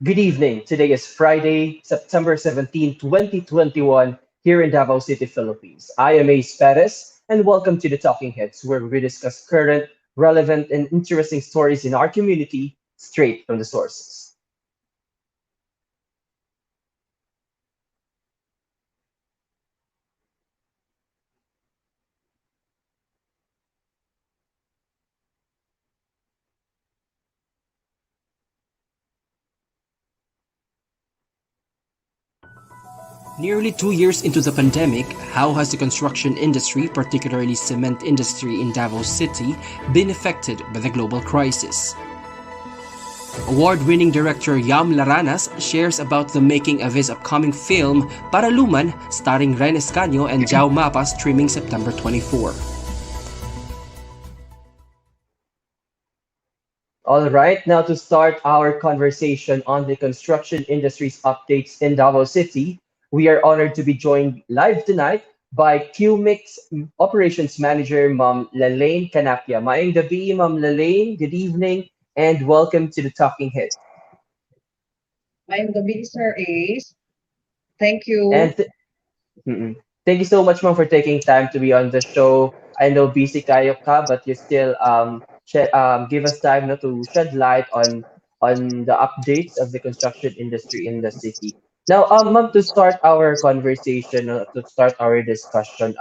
Good evening. Today is Friday, September 17, 2021, here in Davao City, Philippines. I am Ace Perez, and welcome to the Talking Heads, where we discuss current, relevant, and interesting stories in our community straight from the sources. Nearly 2 years into the pandemic, how has the construction industry, particularly cement industry in Davao City, been affected by the global crisis? Award-winning director Yam Laranas shares about the making of his upcoming film Paraluman, starring Rhen Escano and Mapa, streaming September 24. All right, now to start our conversation on the construction industry's updates in Davao City, we are honored to be joined live tonight by QMix Operations Manager, Ma'am Lalaine Kanapia. Maayong gabi, Ma'am Lalaine. Good evening, and welcome to the Talking Heads. I'm the Sir Ace. Thank you. And mm-mm. Thank you so much, Ma'am, for taking time to be on the show. I know busy kayo ka, but you still give us time to shed light on the updates of the construction industry in the city. Now, ma'am, to start our conversation, to start our discussion,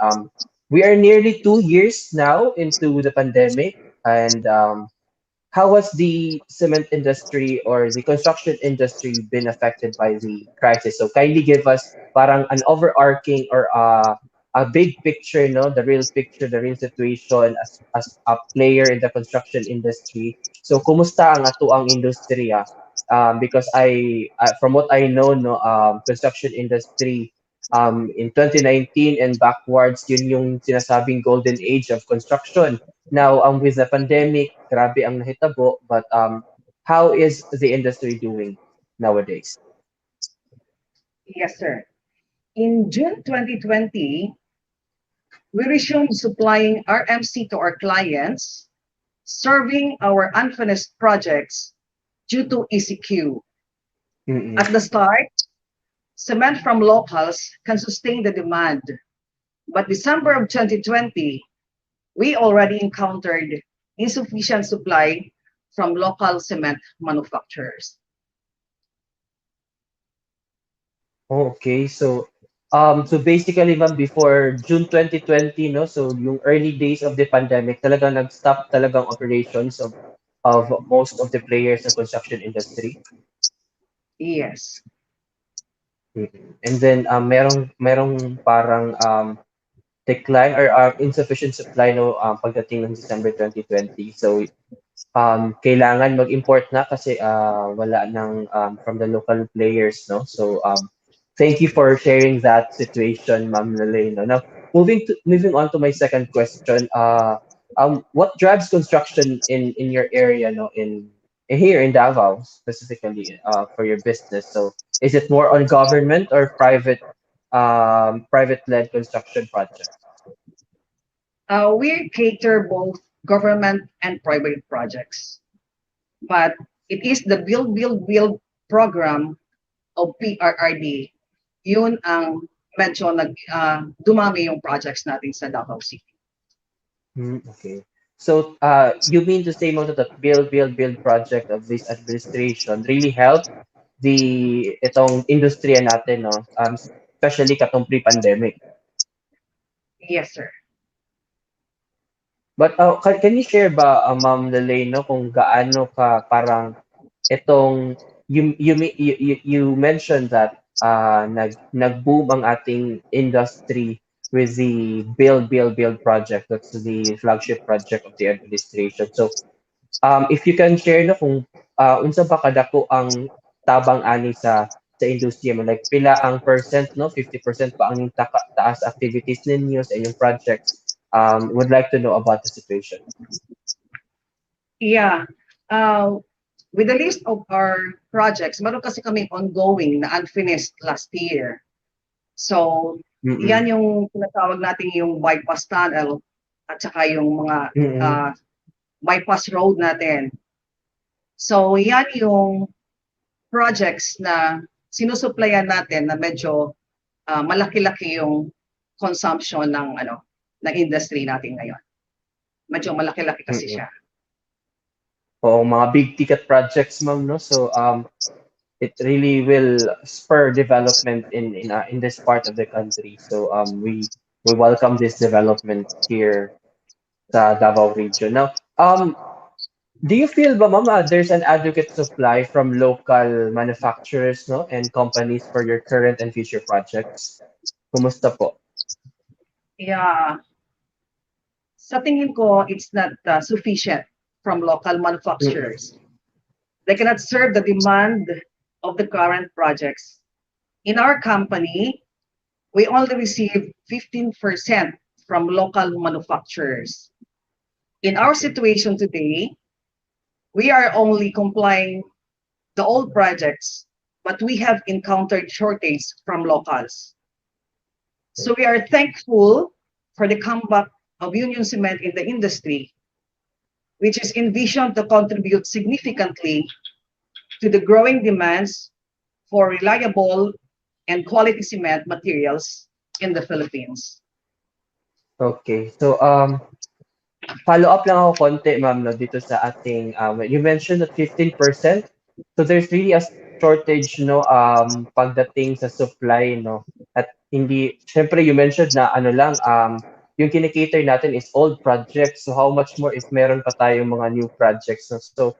we are nearly 2 years now into the pandemic, and how has the cement industry or the construction industry been affected by the crisis? So kindly give us parang an overarching or a big picture, no, the real picture, the real situation as a player in the construction industry. So kumusta ang ato ang industriya? Because from what I know, no, construction industry in 2019 and backwards, yun yung sinasabing golden age of construction. Now, with the pandemic, grabe ang nahitabo, but how is the industry doing nowadays? Yes, sir. In June 2020, we resumed supplying RMC to our clients, serving our unfinished projects due to ECQ. Mm-mm. At the start, cement from locals can sustain the demand. But December of 2020, we already encountered insufficient supply from local cement manufacturers. Okay, so basically, ma'am, before June 2020, no, so yung early days of the pandemic, talagang nag-stop talagang operations of most of the players in construction industry. Yes. And then merong parang decline or insufficient supply no pagdating ng December 2020. So kailangan mag-import na kasi wala nang from the local players, no? So thank you for sharing that situation, Ma'am Lalaine. No? Now, moving on to my second question, what drives construction in your area, no, in here in Davao specifically for your business? So is it more on government or private-led construction projects? We cater both government and private projects, but it is the Build program of PRRD. Yun ang medyo dumami yung projects natin sa Davao City. Okay. So, you mean to say mo that the build project of this administration really helped itong industriya natin, no? Especially katong pre-pandemic. Yes, sir. But can you share ba, Ma'am Lalaine, no, kung gaano ka parang itong you mentioned that nag-boom ang ating industry with the build project. That's the flagship project of the administration. So if you can share no kung unsa ba kadako ang tabang ani sa industriya mo, like pila ang percent, no, 50% pa ang taas activities ninyo sa inyong projects. Would like to know about the situation. Yeah. With the list of our projects, meron kasi kami ongoing na unfinished last year. So, yan yung tinatawag natin yung bypass tunnel at saka yung mga bypass road natin. So, yan yung projects na sinusuplayan natin na medyo malaki-laki yung consumption ng industry natin ngayon. Medyo malaki-laki kasi Mm-mm. siya. Oo, mga big ticket projects, ma'am, no? So, it really will spur development in this part of the country. So, we welcome this development here sa Davao region. Now, do you feel ba, ma'am, there's an adequate supply from local manufacturers, no, and companies for your current and future projects? Kumusta po? Yeah, sa tingin ko, it's not sufficient from local Mm-mm. manufacturers. They cannot serve the demand of the current projects. In our company, we only receive 15% from local manufacturers. In our Okay. situation today, we are only complying the old projects, but we have encountered shortage from locals. So we are thankful for the comeback of Union Cement in the industry, which is envisioned to contribute significantly to the growing demands for reliable and quality cement materials in the Philippines. Okay. So, follow up lang ako konti, ma'am, no, dito sa ating, you mentioned that 15%. So there's really a shortage, no, pagdating sa supply, no. At hindi, syempre you mentioned na ano lang, yung kinikater natin is old projects. So how much more if meron pa tayong mga new projects, no. So,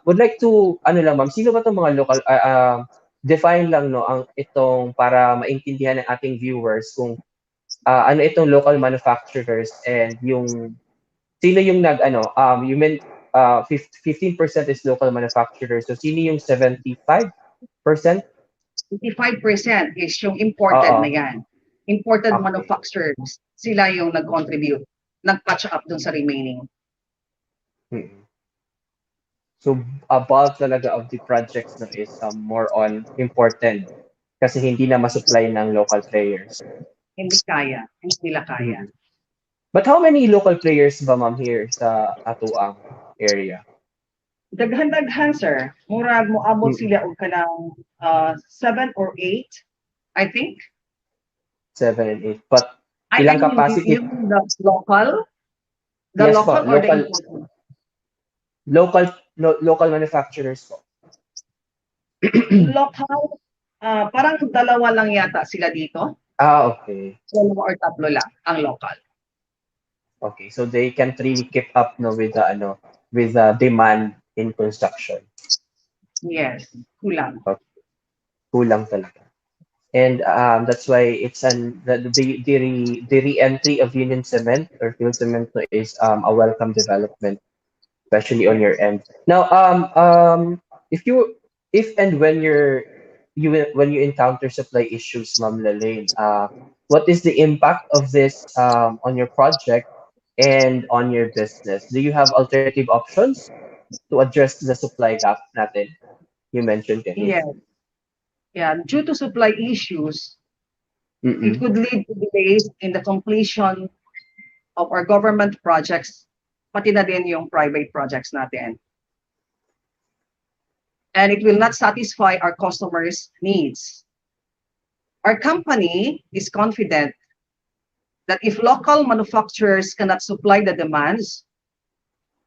would like to, ano lang, ma'am, sino ba itong mga local, define lang, no, ang itong para maintindihan ng ating viewers kung ano itong local manufacturers and yung sino yung you meant 15% is local manufacturers. So sino yung 75%? 55% is yung imported Oo. na yan. Imported Okay. manufacturers, sila yung nag-contribute, nag-patch up dun sa remaining. Mm. So a bulk talaga of the projects no is more on imported kasi hindi na masupply ng local players. Hindi kaya, hindi nila kaya. Mm. But how many local players ba, ma'am, here sa Atuang area? Daghan-daghan, sir. Murag moabot Mm. sila og kanang 7 or 8, I think. 7 and 8. But I ilang mean, capacity? yung the local, the Yes po, local or the local imported? local no, local manufacturers po. Local, parang dalawa lang yata sila dito. Okay. Dalawa or tatlo lang ang local. Okay, so they can't really keep up no with the with the demand in construction. Yes, kulang. Okay, kulang talaga. And that's why it's the re-entry of Union Cement or Field Cement no, is a welcome development, especially on Yes. your end. Now, if you if and when when you encounter supply issues, Ma'am Lalaine, what is the impact of this on your project and on your business? Do you have alternative options to address the supply gap natin? You mentioned kanina. Yes. Yeah. Due to supply issues, it Mm-mm. could lead to delays in the completion of our government projects, pati na din yung private projects natin. And it will not satisfy our customers' needs. Our company is confident that if local manufacturers cannot supply the demands,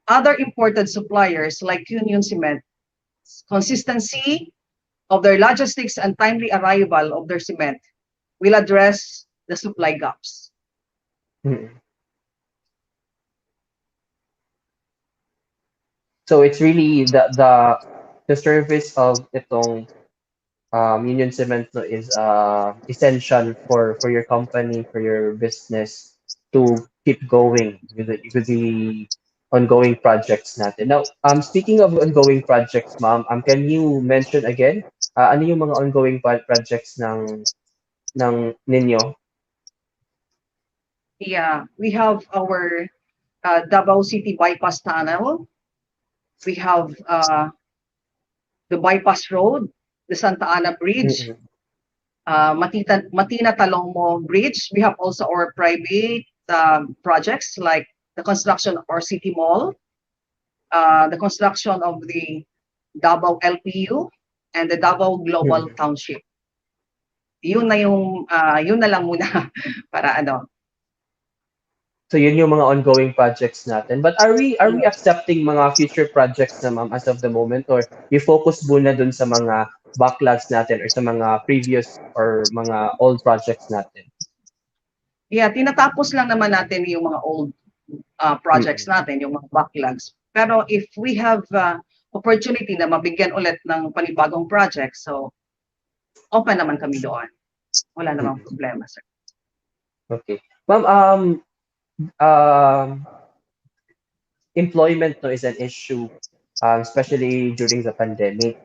other imported suppliers like Union Cement, consistency of their logistics and timely arrival of their cement will address the supply gaps. Mm-mm. So it's really the service of itong Union Cement no, is essential for your company, for your business to keep going with the ongoing projects natin. Now, speaking of ongoing projects, ma'am, can you mention again ano yung mga ongoing projects ng ninyo? Yeah, we have our Davao City bypass tunnel. We have the bypass road, the Santa Ana Bridge, Mm-mm. Matina Talongmo Bridge. We have also our private projects like the construction of our city mall, the construction of the Davao LPU, and the Davao Global Mm. Township. Yun na lang muna para ano. So yun yung mga ongoing projects natin. But are we accepting mga future projects na ma'am as of the moment, or you focus muna dun sa mga backlogs natin or sa mga previous or mga old projects natin? Yeah, tinatapos lang naman natin yung mga old projects Mm. natin, yung mga backlogs. Pero if we have opportunity na mabigyan ulit ng panibagong project, so open naman kami doon. Wala namang Mm. problema, sir. Okay. Ma'am, um, employment no is an issue, especially during the pandemic.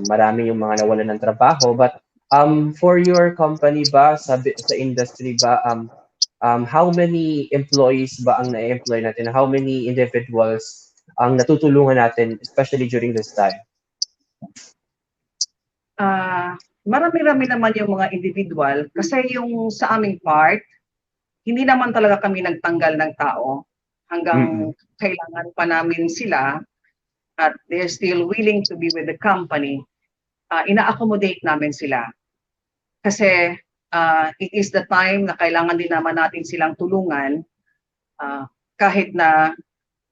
Marami yung mga nawalan ng trabaho. But for your company ba, sa industry ba, how many employees ba ang na-employ natin? How many individuals ang natutulungan natin, especially during this time? Marami-rami naman yung mga individual kasi yung sa aming part, hindi naman talaga kami nagtanggal ng tao hanggang Mm-mm. kailangan pa namin sila at they're still willing to be with the company. Ina-accommodate namin sila kasi it is the time na kailangan din naman natin silang tulungan kahit na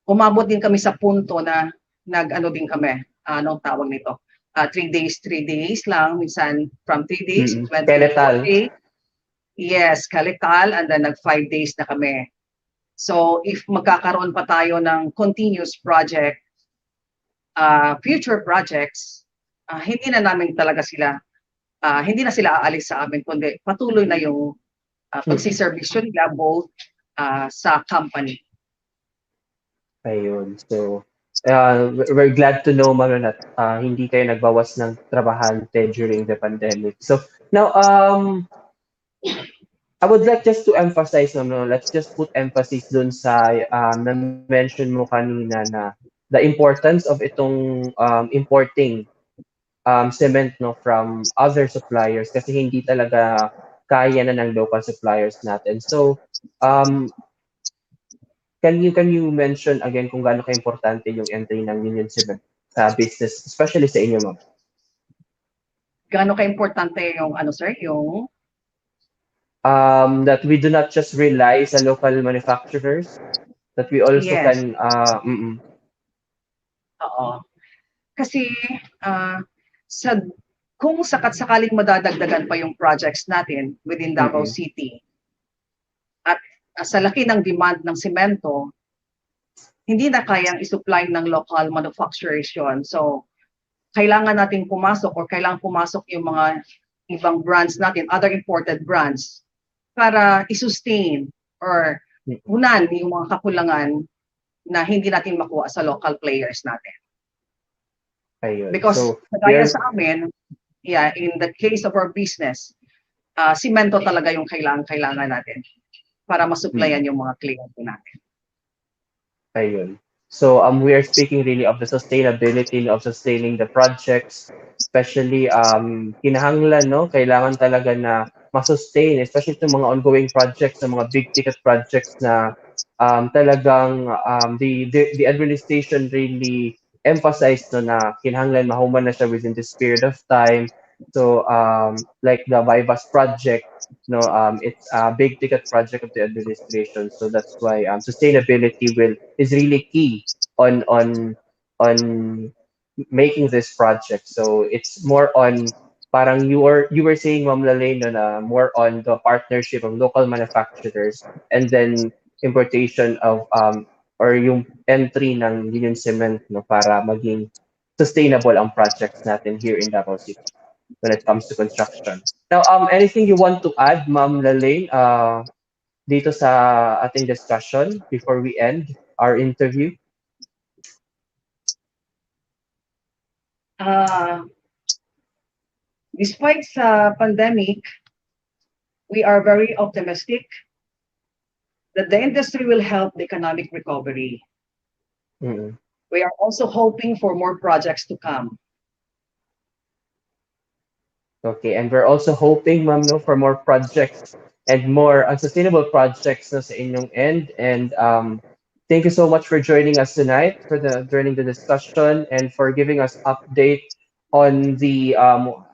umabot din kami sa punto na nag-ano din kami, anong tawag nito? 3 days, 3 days lang, minsan from 3 days, it Mm-mm. went to 4 Skeletal. days. Yes, kalital, and then nag 5 days na kami. So if magkakaroon pa tayo ng continuous project, future projects, hindi na sila aalis sa amin, kundi patuloy na yung Mm-mm. pagsiservisyo nila both sa company. Ayun. So, we're glad to know, ma'am, na hindi kayo nagbawas ng trabahante during the pandemic. So, now, I would like just to emphasize, no, let's just put emphasis dun sa na-mention mo kanina na the importance of itong importing cement no from other suppliers kasi hindi talaga kaya na ng local suppliers natin. So, um, can you mention again kung gaano ka-importante yung entry ng Union Cement sa business, especially sa inyo, ma'am? Gaano ka-importante yung ano sir, yung That we do not just rely sa local manufacturers, that we also yes, can, oo. Kasi uh, sa kung sakaling madadagdagan pa yung projects natin within Davao mm, City at sa laki ng demand ng semento, hindi na kayang isupply ng local manufacturers yun. So, kailangan natin pumasok or kailangan pumasok yung mga ibang brands natin, other imported brands, para i-sustain or mm, hunan yung mga kakulangan na hindi natin makuha sa local players natin. ayun. Because So, we kagaya are sa amin, yeah, in the case of our business, simento talaga yung kailangan natin para mm, masuplayan yung mga kliyente natin. ayun. So, we are speaking really of the sustainability of sustaining the projects, especially kinahanglan, no? Kailangan talaga na masustain, especially itong mga ongoing projects, ng mga big ticket projects na talagang the administration really emphasized no na kinahanglan mahuman na siya within this period of time. So, like the bypass project, no, it's a big ticket project of the administration. So that's why sustainability will is really key on making this project. So it's more on parang you were saying, Ma'am Lalaine, no, na more on the partnership of local manufacturers and then importation of or yung entry ng Union Cement no para maging sustainable ang projects natin here in Davao City when it comes to construction. Now, anything you want to add, Ma'am Lalaine, dito sa ating discussion before we end our interview? Uh, Despite sa pandemic, we are very optimistic that the industry will help the economic recovery. Mm-mm. We are also hoping for more projects to come. Okay, and we're also hoping, ma'am, no, for more projects and more unsustainable projects no, sa inyong end. And thank you so much for joining us tonight for the during the discussion and for giving us update on the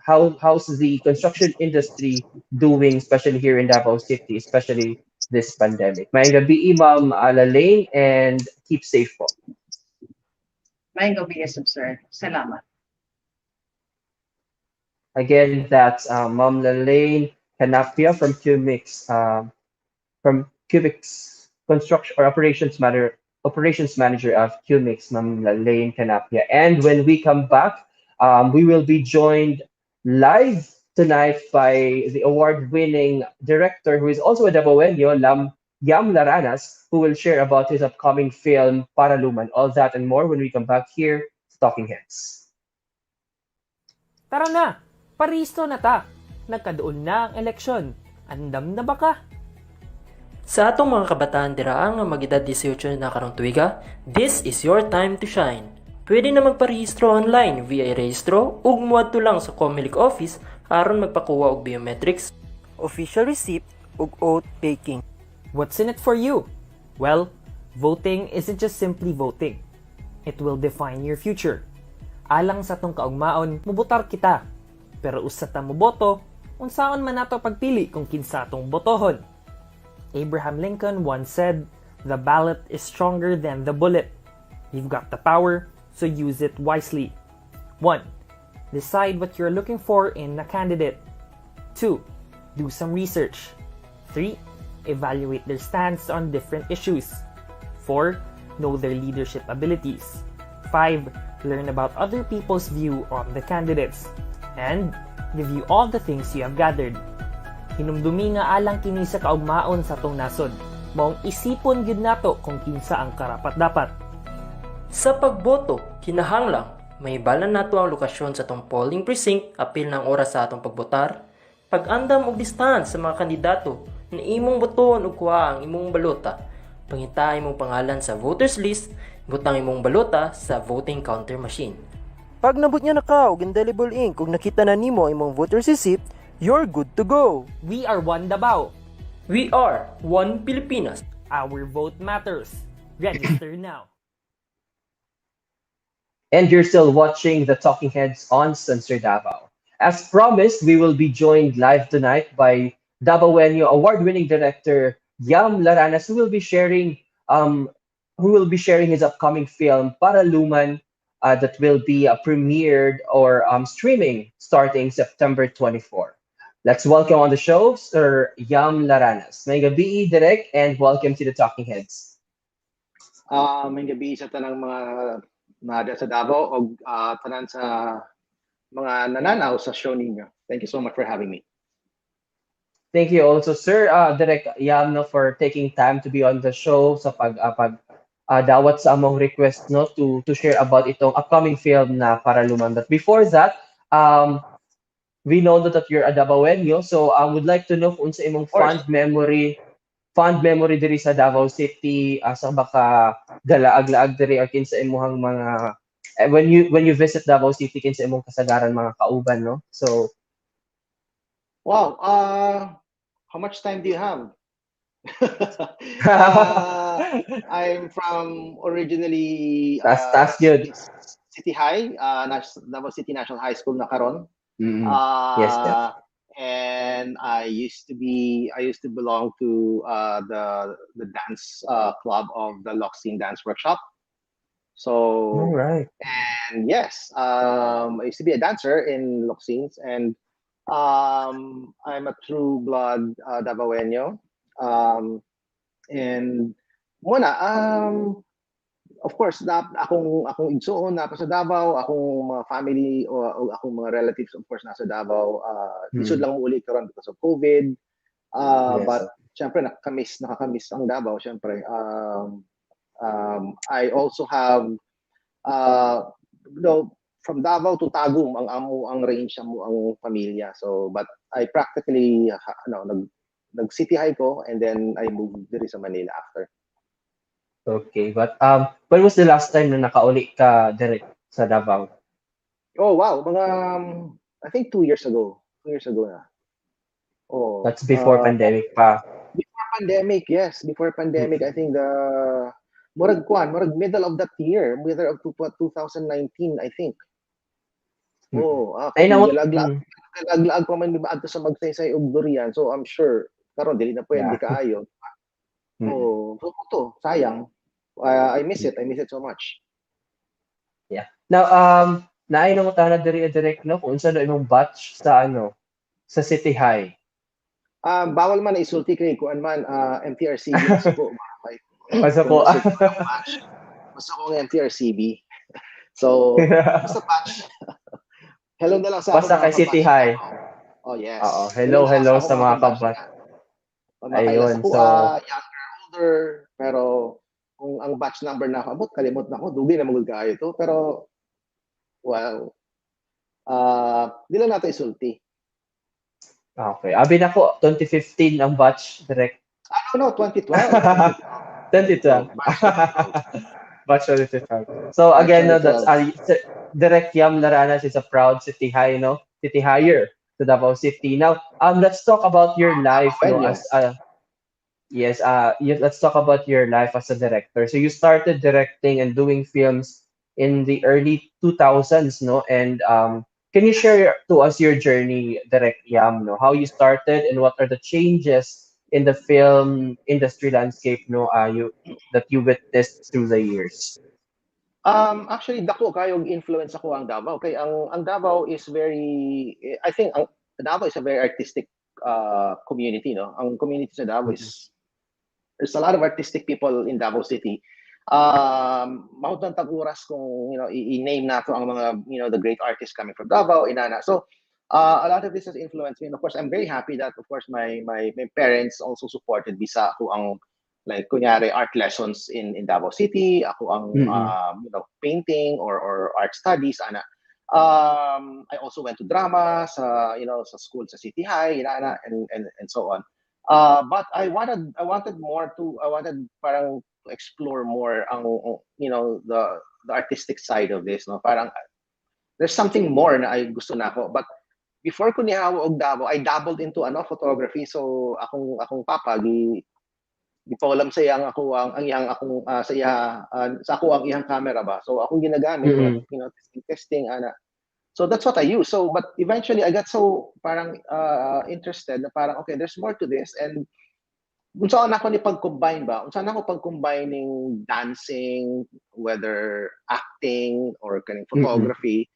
how's the construction industry doing, especially here in Davao City, especially this pandemic. May gabi, Ma'am Lalaine, and keep safe po. May gabi, sir. Salamat. Again, that's Ma'am Lalaine Kanapia from QMix, from QMix Construction or Operations Manager of QMix, Ma'am Lalaine Kanapia. And when we come back, we will be joined live tonight by the award-winning director who is also a Dabawenyo, Yam Laranas, who will share about his upcoming film, Paraluman. All that and more when we come back here to Talking Heads. Tara na! Paristo na ta! Nagkadoon na ang eleksyon. Andam na ba ka? Sa atong mga kabataan diraang nga magedad 18 na karong tuiga, this is your time to shine. Pwede na magparehistro online via rehistro ug muadto lang sa Comelec office aron magpakuha og biometrics, official receipt ug oath taking. What's in it for you? Well, voting isn't just simply voting. It will define your future. Alang sa tong kaugmaon, mubutar kita. Pero usa ta mo boto, unsaon man nato pagpili kung kinsa tong botohon. Abraham Lincoln once said, "The ballot is stronger than the bullet." You've got the power, so use it wisely. 1. Decide what you're looking for in a candidate. 2. Do some research. 3. Evaluate their stance on different issues. 4. Know their leadership abilities. 5. Learn about other people's view on the candidates. And review all the things you have gathered. Hinumdumi nga alang kini sa kaugmaon sa tong nasod. Maong isipon gyud nato kung kinsa ang karapat-dapat. Sa pagboto, kinahanglang may balan nato ang lokasyon sa tong polling precinct apil ng oras sa atong pagbotar, pag-andam og listahan sa mga kandidato na imong botohon ug kuha ang imong balota, pangita imong pangalan sa voters list, butang imong balota sa voting counter machine. Pag nabut niya na ka og indelible ink ug nakita na nimo imong voter's receipt, you're good to go. We are one Davao. We are one Pilipinas. Our vote matters. Register now. And you're still watching the Talking Heads on Sensor Davao. As promised, we will be joined live tonight by Dabawenyo award-winning director Yam Laranas, who will be sharing his upcoming film Paraluman that will be premiered or streaming starting September 24. Let's welcome on the show Sir Yam Laranas. May gabi, Direk, and welcome to the Talking Heads. May gabi sa tanang mga sa Davao o tanan sa mga nananaw sa show ninyo. Thank you so much for having me. Thank you also, Sir Direk Yam, no, for taking time to be on the show sa dawat sa among request no to share about itong upcoming film na Paraluman. But before that, we know that you're a Dabawenyo, so I would like to know kung sa imong fond memory diri sa Davao City, asa baka galaag-laag diri or kinsa imong mga when you visit Davao City kinsa imong kasagaran mga kauban, no? So wow, how much time do you have? I'm from originally City High, Davao City National High School na karon. Yes. And I used to belong to the dance club of the Loxine Dance Workshop. So, all right. And yes, I used to be a dancer in Loxines, and I'm a true blood Dabawenyo. And muna, of course, akong igsoon na pa sa Davao, akong mga family o akong mga relatives, of course, nasa Davao. Lisod lang uli karon because of COVID. Yes. But syempre nakakamiss ang Davao, syempre. I also have from Davao to Tagum ang range mo ang pamilya. So but I practically nag-city high ko and then I moved diri sa Manila after. Okay, but when was the last time na nakauli ka direct sa Davao? Oh wow, mga I think 2 years ago. 2 years ago na. Oh, that's before pandemic pa. Before pandemic, yes. Before pandemic, I think murag middle of that year, middle of 2019, I think. Oo, Ay kay nawat galaglaag pa man adto sa magsaysay og durian. So I'm sure karon dili na yeah. pwede kaayo. Mm. So sayang. I miss it. I miss it so much. Yeah. Now, naay nang utana diri direct no kung unsa do imong batch sa ano sa City High. Bawal man na isulti kay kuan man MTRCB ang suko ba. Kay Basta kung ko. gusto ko ng batch. Gusto ko ng MTRCB. So basta batch. Hello na lang sa ako Basta kay mga City kabatch. High. Oh Oo. yes. Hello Hello, na lang sa hello ako sa mga mga kabatch. kabat. Makailas Ayun. ako So, younger, older, pero kung ang batch number na ako, kalimot na ako, dugi na magul kaayo to. Pero, well, di lang natin isulti. okay. Abi na ko 2015 ang batch direct. No, 2012. 2012. Batch 2012. Batch 2012. So Batch again, no, that's 2012. direct Yam Laranas is a proud city high, no? City higher to Davao City. Now, let's talk about your life, no, Dabawenyo. as yes, let's talk about your life as a director. So you started directing and doing films in the early 2000s, no? And can you share to us your journey, Direct Yam, no? How you started and what are the changes in the film industry landscape, no? That you witnessed through the years. Actually, dako kayong influence ako ang Davao. Kay ang Davao is very, I think, ang Davao is a very artistic community, no? Ang community sa Davao is there's a lot of artistic people in Davao City. Mahot ng tag-oras kung i-name nato ang mga the great artists coming from Davao, inana. So a lot of this has influenced me. And of course, I'm very happy that of course my parents also supported bisa ako ang like kunyari art lessons in Davao City. Ako ang Mm-mm. painting or art studies ana. I also went to drama sa sa school sa City High, inana, and so on. But I wanted parang to explore more ang the artistic side of this, no? Parang there's something more na ay gusto na ako. But before ko nihawa og Davao, I dabbled into photography. So akong papa gipaulam sa iyang ako ang iyang akong sa iya sa ako ang iyang camera ba. So akong ginagamit murag Mm-mm. testing ana. So that's what I use. So but eventually I got so parang interested na parang okay, there's more to this. And unsa na ako ni pag-combine ba? Unsa na ako pag-combining dancing, whether acting or kaning Mm-mm. photography.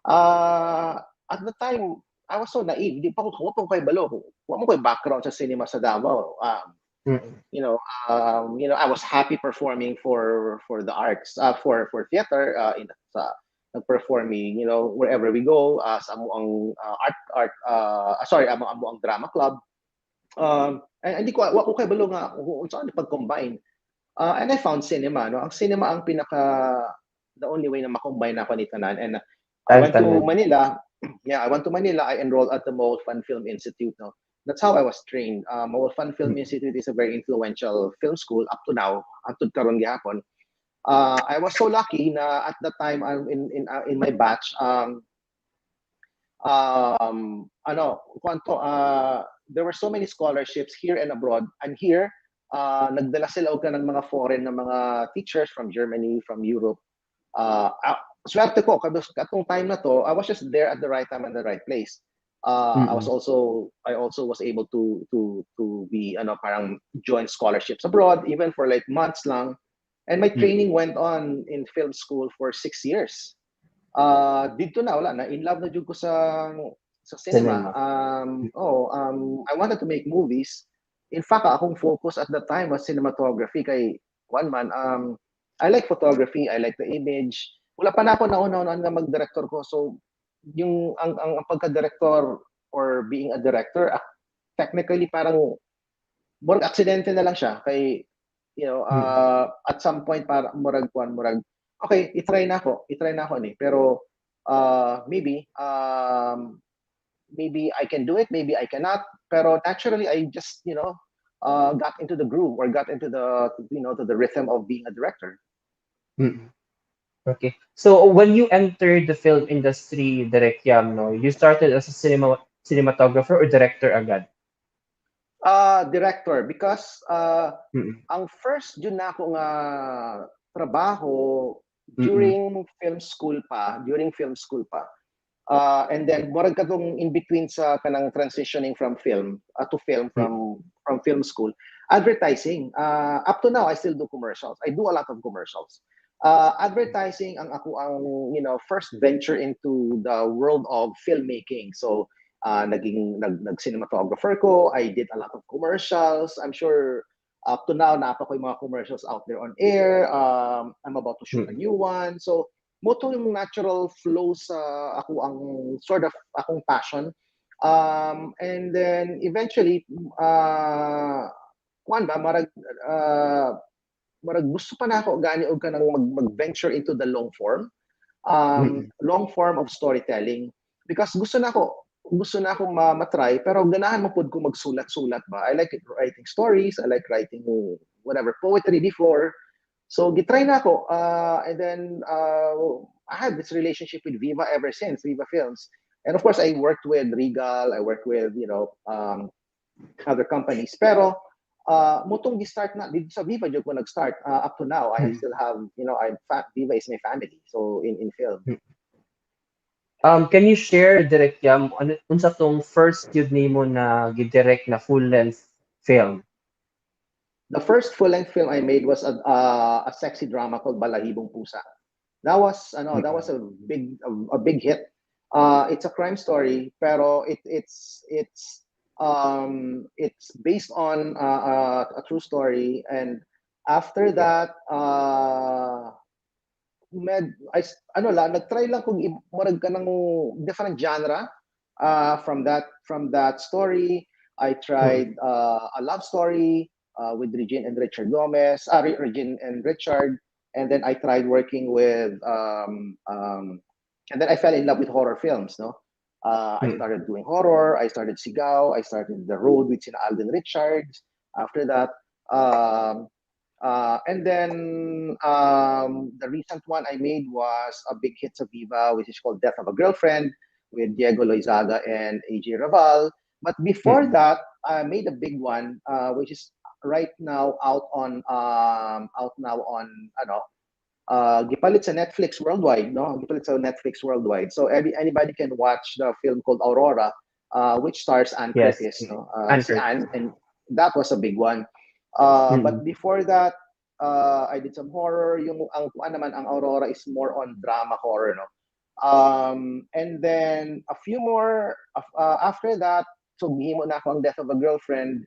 At the time, I was so naive. Di pa ko kay balo. Wa mo koy background sa cinema sa Davao. Mm-mm. I was happy performing for the arts, for theater in sa nag-performing, wherever we go, sa amo ang amo ang drama club. Hindi ko wa ko kay balo nga kung saan pag-combine. And I found cinema, no? Ang cinema ang the only way na ma-combine ako ni tanan. And I went to Tanan. Manila. Yeah, I went to Manila. I enrolled at the Mall Fun Film Institute, no? That's how I was trained. Mall Fun Film Institute is a very influential film school up to now, up to karon gihapon. I was so lucky na at the time in my batch there were so many scholarships here and abroad. And here, nagdala sila og ng mga foreign na mga teachers from Germany, from Europe. Swerte ko, katong time na to, I was just there at the right time and the right place. I also was able to be parang join scholarships abroad, even for like months lang. And my training went on in film school for 6 years. Dito na wala na in love na jud ko sa cinema. Cinema. I wanted to make movies. In fact, akong focus at the time was cinematography kay one man. I like photography, I like the image. Wala pa na ako nauna nga mag-director ko. So yung ang pagka-director or being a director, technically parang murag aksidente na lang siya kay at some point para murag okay, itry na ako ni pero maybe I can do it, maybe I cannot. Pero naturally, I just got into the groove or got into the to the rhythm of being a director. Mm-mm. Okay. So when you entered the film industry, Direk Yam, no, you started as a cinematographer or director agad? Director because Mm-mm. ang first jud na ako nga trabaho Mm-mm. during film school pa. And then murag katong in between sa kanang transitioning from film to film from film school, advertising. Up to now I still do commercials. I do a lot of commercials. Advertising ang ako ang first venture into the world of filmmaking. So nag cinematographer ko. I did a lot of commercials. I'm sure up to now napa ko yung mga commercials out there on air. I'm about to shoot a new one. So moto yung natural flow sa ako ang sort of akong passion. And then eventually kuan ba marag gusto pa na ako gani og kanang mag-venture into the long form of storytelling because gusto na ako matry pero ganahan mo pud ko magsulat-sulat ba. I like writing stories, I like writing whatever poetry before. So gitry na ako and then I had this relationship with Viva ever since, Viva Films. And of course I worked with Regal, I worked with other companies pero mutong gi-start na dito sa Viva jud ko nag-start up to now. I still have Viva is my family so in film. Can you share direct Yam unsa tong first yun nimo na gi-direct na full length film? The first full-length film I made was a sexy drama called Balahibong Pusa. That was a big hit. It's a crime story, pero it's based on a true story. And after that, nagtry lang kung murag ka ng different genre from that story. I tried a love story with Regine and Richard Gomez, Regine and Richard, and then I tried working with and then I fell in love with horror films, no? I started doing horror, I started Sigaw, I started The Road with Sina Alden Richards. After that, and then the recent one I made was a big hit sa Viva, which is called Death of a Girlfriend with Diego Loizaga and AJ Raval. But before that, I made a big one, which is right now out now on gipalit sa Netflix worldwide, no? Gipalit sa Netflix worldwide. So anybody can watch the film called Aurora, which stars Ann Curtis, no? Si Ann, and that was a big one. But before that, I did some horror. Yung ang naman ang Aurora is more on drama horror, no? And then a few more after that, so gihimo na ako ang Death of a Girlfriend.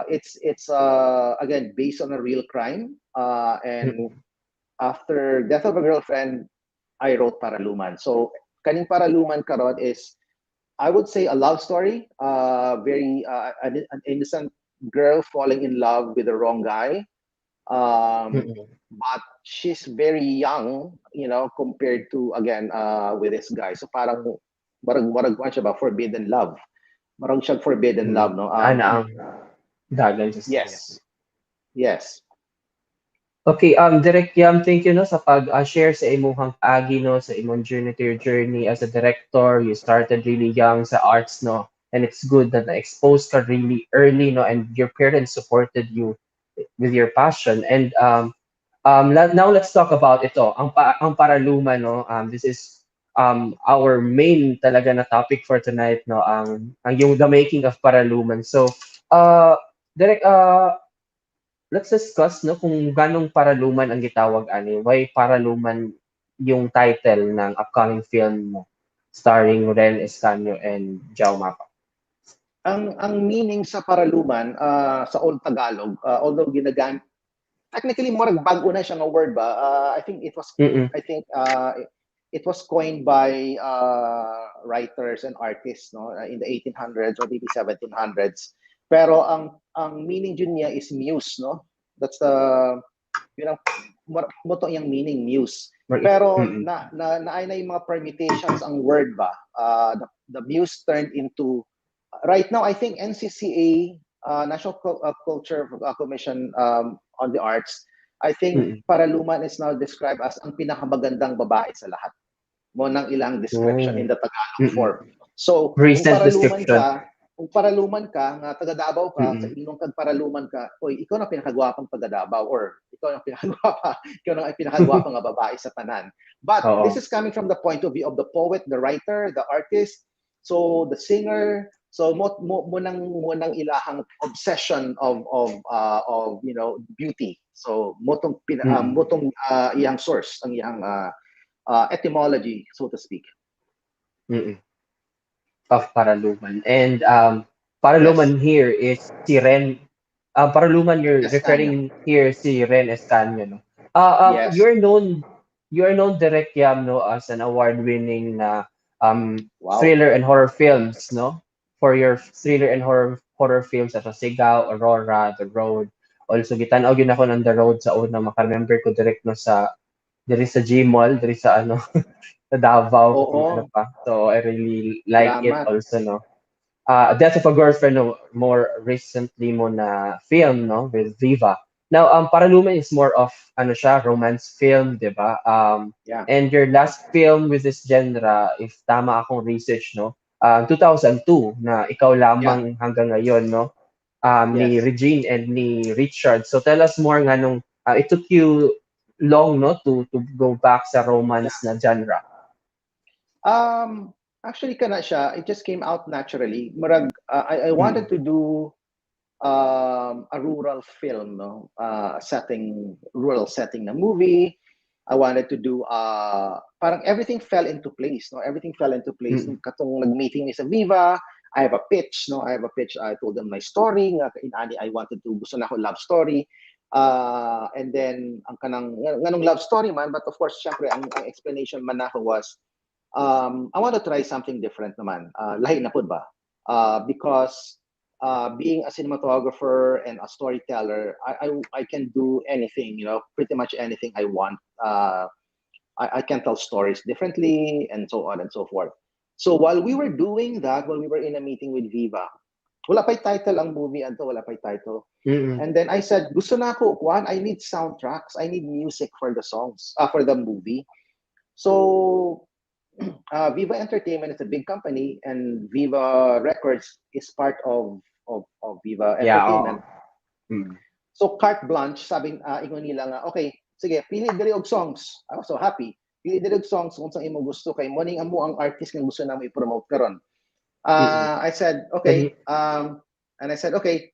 It's again based on a real crime. And after Death of a Girlfriend, I wrote Paraluman. So kaning Paraluman karon is, I would say, a love story. Very an innocent girl falling in love with the wrong guy. But she's very young, compared to again with this guy. So parang marag siya ba forbidden love. Marang siya forbidden love, no? Dagan Yes. Okay, Direk Yam, thank you no sa pag-share sa imong agi no sa imong journey as a director. You started really young sa arts no, and it's good that na-exposed ka really early no, and your parents supported you with your passion. And now let's talk about ito, ang Paraluman no. This is our main talaga na topic for tonight no, ang yung the making of Paraluman. So, Direk, let's discuss no kung ganong Paraluman ang gitawag ani. Why Paraluman yung title ng upcoming film mo starring Rhen, Escano and Mapa? Ang meaning sa Paraluman sa Old Tagalog, although ginagamit technically more bago na siya ng word ba. I think it was coined by writers and artists no in the 1800s or maybe 1700s. Pero ang meaning dun niya is muse, no? That's the moto yung meaning, muse. Pero na yung mga permutations ang word ba. The muse turned into right now I think NCCA National Culture Commission on the Arts. I think Paraluman is now described as ang pinakamagandang babae sa lahat. Mo nang ilang description in the Tagalog form. So recent Paraluman description. siya, kung Paraluman ka, nga taga Davao ka, sa Mm-mm. inong tag Paraluman ka, oy, ikaw na pinakagwapang taga Davao or ikaw na pinakagwapa, ikaw na pinakagwapang nga babae sa tanan. But this Oo. is coming from the point of view of the poet, the writer, the artist, so the singer, so mo nang ilahang obsession of beauty. So Mm-mm. iyang source, ang iyang etymology, so to speak. Mm-mm. Of Paraluman. And Yes. Paraluman here is si Rhen. Paraluman, you're Escano. referring here si Rhen Escano, no? Yes. You're known direct Yam, no, as an award-winning na Wow. thriller and horror films, no? For your thriller and horror films such as Sigaw, Aurora, The Road. Also gitanaw gyud ako ng The Road sa una, maka-remember ko direct no sa diri sa Gmall, diri sa ano sa Davao katong ano Oo. pa. So I really like it Salamat. also, no. Death of a Girlfriend, no, more recently mo na film, no, with Viva. Now, Paralumen is more of ano siya, romance film, 'di ba? Yeah. And your last film with this genre, if tama akong research, no, 2002 na Ikaw Yeah. Lamang Hanggang Ngayon, no, ni Yes. Regine and ni Richard. So tell us more nga nung it took you long, no, to go back sa Yeah. romance na genre. Actually kana siya, it just came out naturally. Murag I wanted Mm-mm. to do a rural film, no? Rural setting na movie. I wanted to do parang everything fell into place, no? Everything fell into place. Mm-mm. Katong nag-meeting ni sa Viva, I have a pitch, no? I have a pitch. I told them my story nga inani I wanted to gusto na ako love story. And then ang kanang nganong love story man, but of course syempre ang explanation man nako was I want to try something different naman. Lahi na pud ba? Because being a cinematographer and a storyteller, I can do anything, pretty much anything I want. I can tell stories differently and so on and so forth. So while we were doing that, while we were in a meeting with Viva, wala pa'y title ang movie anto, wala pa'y title. Mm-mm. And then I said, gusto na ako, Juan, I need soundtracks, I need music for the songs, for the movie. So Viva Entertainment is a big company, and Viva Records is part of Viva Yeah, oo. Entertainment. Mm. So carte blanche, sabi ingon nila nga, okay, sige, pili diri og songs. I was so happy. Pili diri og songs kung saan imo gusto kay morning amo ang artist nga gusto namo i-promote karon. Mm. I said, Can okay, and I said, okay,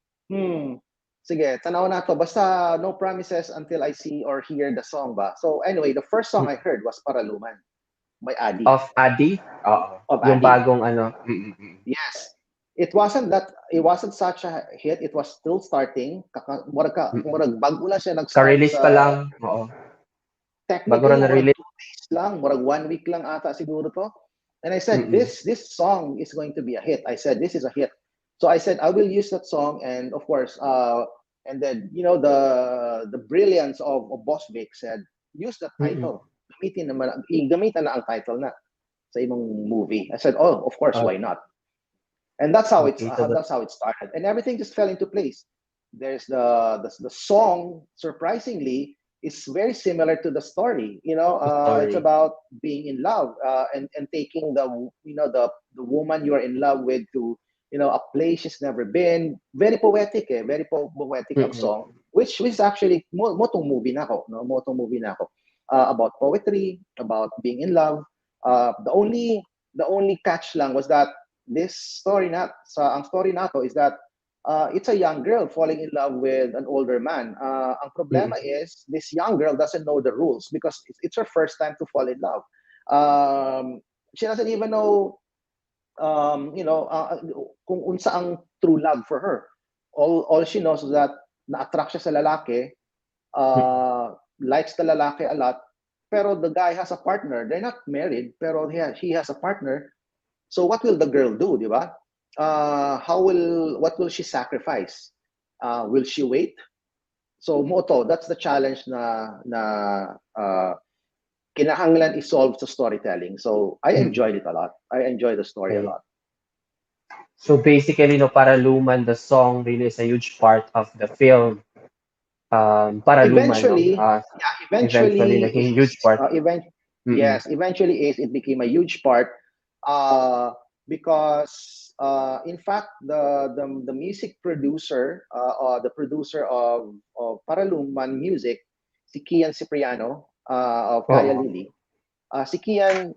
sige, tanaw na to. Basta no promises until I see or hear the song ba. So anyway, the first song you I heard was Paraluman by Adi, of Adi? Oo. of Yung Adi. bagong ano. Mm. Yes. It wasn't such a hit. It was still starting. Mm. Murag bago lang siya nag-start Ka-release pa sa lang. Oo. Bago ra technically murag na-release. 2 days lang, murag 1 week lang ata siguro to. And I said, Mm. this song is going to be a hit. I said, this is a hit. So I said, I will use that song, and of course, and then the brilliance of Boss Vic said, use that Mm. title. Gamitan na ang title na sa imong movie. I said, oh, of course, Oh, why not? And that's how okay. So that's how it started, and everything just fell into place. There's the song, surprisingly, is very similar to the story. the It's story. about being in love, and taking the woman you're in love with to a place she's never been. Very poetic, very poetic ang Mm. song, which is actually motong movie na ako, no, motong movie na ako, about poetry, about being in love. The only catch lang was that this story ang story nato is that it's a young girl falling in love with an older man. Ang problema Mm. is this young girl doesn't know the rules because it's her first time to fall in love. She doesn't even know kung unsa ang true love for her. All she knows is that na-attract siya sa lalaki, Mm. likes the lalaki a lot, pero the guy has a partner. They're not married, pero he has a partner. So what will the girl do, di ba? What will she sacrifice? Will she wait? So moto, that's the challenge na kinahanglan i-solve sa storytelling. So I Mm. enjoyed it a lot. I enjoyed the story a Okay. lot. So basically, no, Paraluman, the song really is a huge part of the film. Paraluman, no? Eventually, yeah, Eventually, eventually naging is huge part. Mm. yes, eventually is it became a huge part, uh, because In fact, the music producer, the producer of Paraluman Music, si Kian Cipriano of Kaya Oo. Lili, si Kian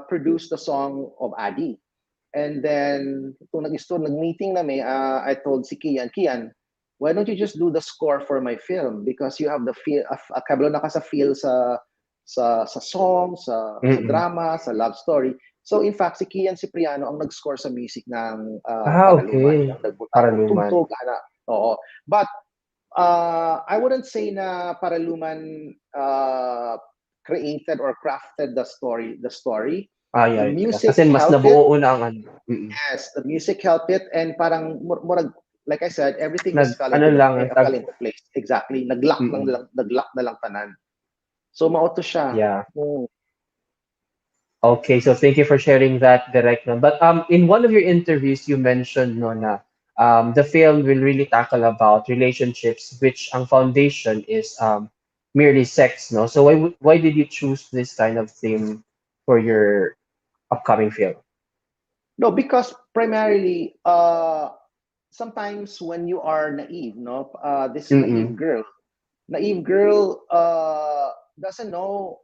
produced the song of Adi. And then, kung nag-meeting nami, I told si Kian, why don't you just do the score for my film? Because you have the feel, kabalo na ka sa feel sa song, sa Mm. drama, sa love story. So in fact, si Kian Cipriano ang nag-score sa music ng Paraluman. Okay. Ang nagbutang ng Paraluman. tugtog, ana. Oo. But I wouldn't say na Paraluman created or crafted the story. The Yeah. music Kasi mas helped it. nabuo una ang ano. Yes, the music helped it, and parang murag, like I said, everything just fell Ano into lang, fell into place. Exactly. Naglock na lang tanan. So mauto siya. yeah. Okay, so thank you for sharing that, Direct. No? But in one of your interviews, you mentioned no, na the film will really tackle about relationships, which ang foundation is merely sex. No, so why did you choose this kind of theme for your upcoming film? No, because primarily, sometimes when you are naive, no, this Mm-mm. naive girl doesn't know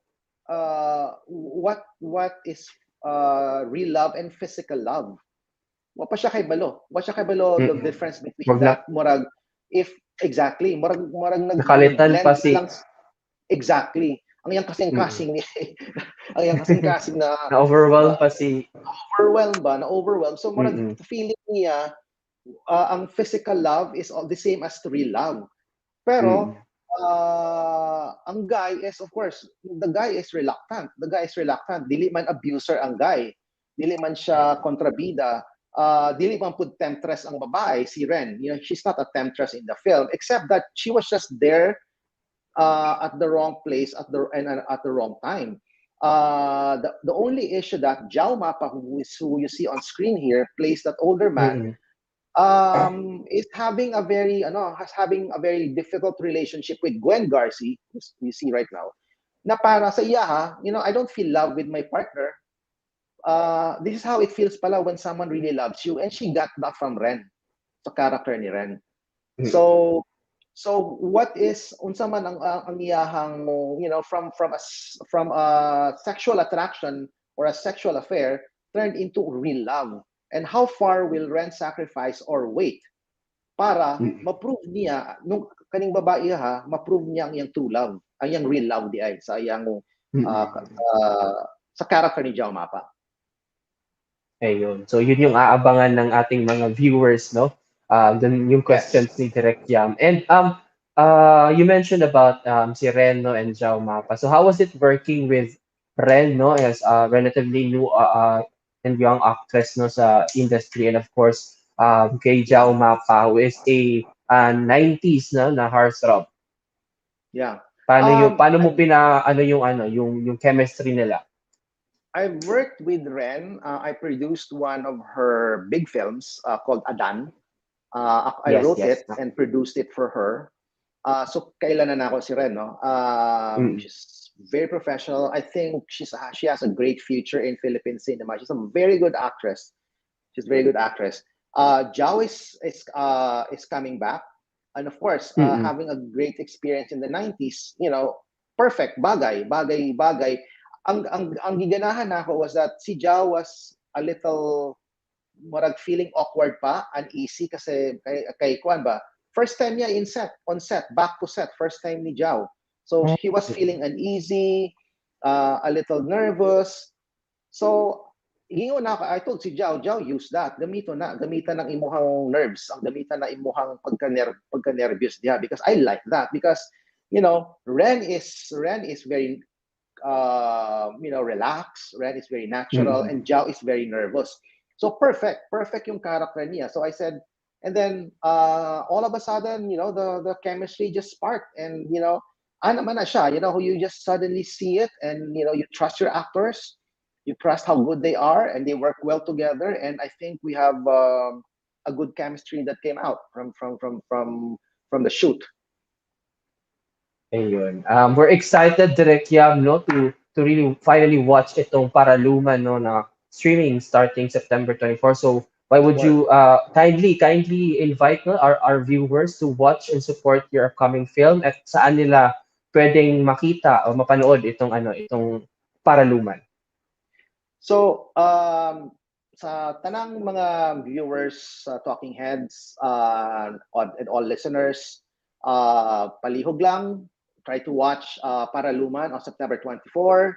what is real love and physical love. Wa pa siya kay balo. Wa siya kay balo the Mm-mm. difference between Wag na that. Murag, if exactly, murag nakalitan nag-blend pa na si lang. Exactly. Ang yang mm-mm. kasing-kasing ni ang yang kasing-kasing na na overwhelm na pa si overwhelmed ba, na overwhelmed. So murag mm-mm. feeling niya ang physical love is all the same as the real love. Mm-mm. Pero ang guy is, of course, the guy is reluctant. The guy is reluctant. Dili man abuser ang guy. Dili man siya kontrabida. Dili man pud temptress ang babae, si Rhen. You know, she's not a temptress in the film, except that she was just there at the wrong place and at the wrong time. The only issue that Jao Mapa, who you see on screen here, plays that older man, Mm-mm. is having a very difficult relationship with Gwen Garcia, who you see right now. Na para sa iya, I don't feel love with my partner. This is how it feels pala when someone really loves you, and she got that from Rhen, sa character ni Rhen. Mm-mm. So what is unsa man ang iyahang, from a sexual attraction or a sexual affair turned into real love, and how far will Ren sacrifice or wait para Mm-mm. ma-prove niya nung kaning babae ma-prove niya ang iyang true love, ang iyang real love di ay sa iyang Mm-mm. sa character ni Jao Mapa. Ayun. So yun yung aabangan ng ating mga viewers, no? Dun yung Yes. questions ni Direct Yam. And you mentioned about si Ren, no, and Jao Mapa. So how was it working with Ren, no, as a relatively new and young actress, no, sa industry, and of course kay Yeah. Jao Mapa, who is a 90s na heartthrob. Yeah. Paano mo yung chemistry nila? I've worked with Ren. I produced one of her big films called Adan. I Yes, wrote yes. it and produced it for her. So kailan na ako si Ren, no? Mm. She's very professional. I think she has a great future in Philippine cinema. She's a very good actress. She's a very good actress. Jao is coming back, and of course, Mm-mm. having a great experience in the 90s, perfect, bagay. Ang giganahan nako was that si Jao was a little murag feeling awkward pa, uneasy kasi kay Kwan ba. First time niya on set, back to set, first time ni Jao. So he was feeling uneasy, a little nervous. So gingon na I told si Jao, use that. Gamitan ng imuhang nerves, ang gamitan na imuhang pagka-nervous diha, because I like that, because Ren is very relaxed. Ren is very natural, Mm-mm. and Jao is very nervous. So perfect yung character niya. So I said, and then all of a sudden, the chemistry just sparked, and naman na siya, you just suddenly see it, and you trust your actors, you trust how good they are, and they work well together, and I think we have a good chemistry that came out from the shoot. Ayun. We're excited, Direk Yam, no, to really finally watch itong Paraluman, no, na streaming starting September 24. So Why would Support. you kindly invite no, our viewers to watch and support your upcoming film at saan nila pwedeng makita o mapanood itong Paraluman? So, sa tanang mga viewers, talking heads, and all listeners, palihog lang, try to watch Paraluman on September 24,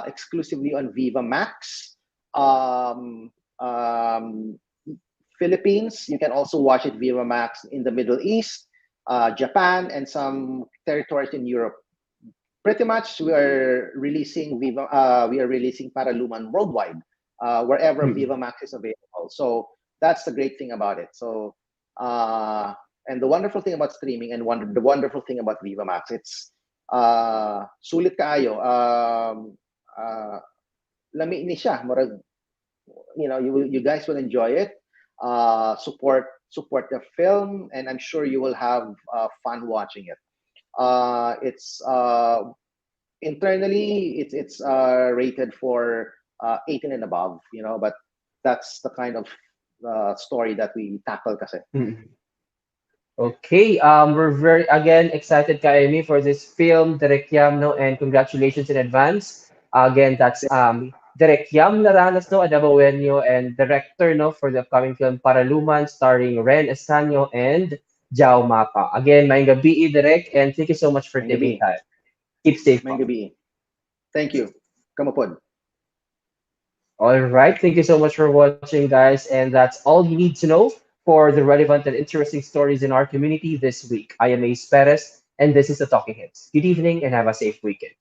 exclusively on Viva Max. Philippines, you can also watch it Viva Max in the Middle East, Japan, and some territories in Europe. Pretty much we are releasing Paraluman worldwide, wherever Mm. Viva Max is available. So that's the great thing about it. So and the wonderful thing about streaming and the wonderful thing about Viva Max, it's sulit kaayo. Lami ni siya, murag, you guys will enjoy it. Support the film, and I'm sure you will have fun watching it. It's internally it's rated for 18 and above, but that's the kind of story that we tackle kasi. Mm. Okay, we're very again excited, Kaemi, for this film, Direk Yam, no, and congratulations in advance. Again, that's Direk Yam Laranas, no, a Dabawenyo, and director, no, for the upcoming film Paraluman, starring Rhen, Escano, and Mapa. Again, maayong gabi, Direk, and thank you so much for May taking gabi. time. Keep safe, May po. gabi. Thank you. Kamapod. All right, thank you so much for watching, guys, and that's all you need to know for the relevant and interesting stories in our community this week. I am Ace Perez, and this is the Talking Heads. Good evening and have a safe weekend.